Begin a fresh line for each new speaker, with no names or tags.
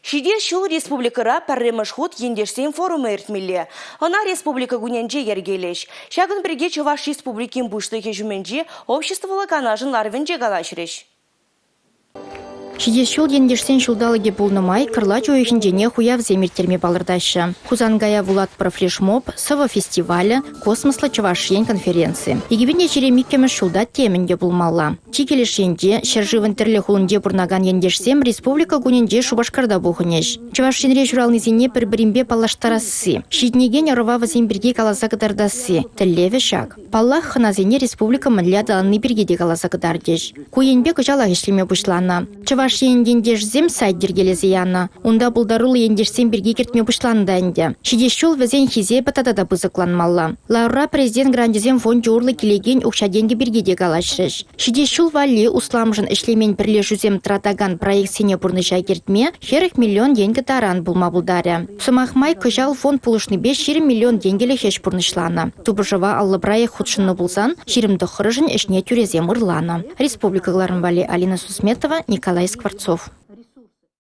Шиде шул республикара пәрреміш худ ендешсен форумы әртмелі. Она республика гуненже ергелеш. Шагын бірге Чуваш республикин бұштығы жүменже обществолы канажын ларвенже галашыреш.
Шиде шул ендешсен шулдалыге булнымай, кырла жойхинжене хуяв земиртерме балырдашы. Хузангая вулат про флешмоб, сава фестиваля, космосла Чувашьен конференции. Егебене черемиккемеш шулда теменде булмалла. Чикелешенде, шерживын тірлі хулынде бурнаган ендешсем республика гуненде Шубашкарда бухынеш. Чувашьенре журалнызене бір-бірімбе палаштарасы. Шиднеген ярова земберге каласакдардасы. Тіллеве шаг. Паллах ханазене республика мынля даланы бергеде каласакдардеш. Куенбе кыжала ешлеме бушлана. Чувашьен ендешзем сайт дергелезе яна. Унда булдарул ендешсем берге кертме бушланды энде. Шиде шул везен хизе батадада бызыкланмалла. Лаура президент грандизем фонд журлы келеген укшаденге бергеде калашреш. Шиде шул вали усламжын ишлемен бірле жүзем тратаган проект сене бурныша кертме 40 миллион деньги таран булма булдаре. Сумахмай кыжал фонд пулышны 5 миллион денгеле хеш бурнышлана. Тубыжыва аллы проект худшынны булсан, ширимді хырыжын ішне тюрезем ырлана. Республикаларын вали Алина Сусметова, Николай Скворцов.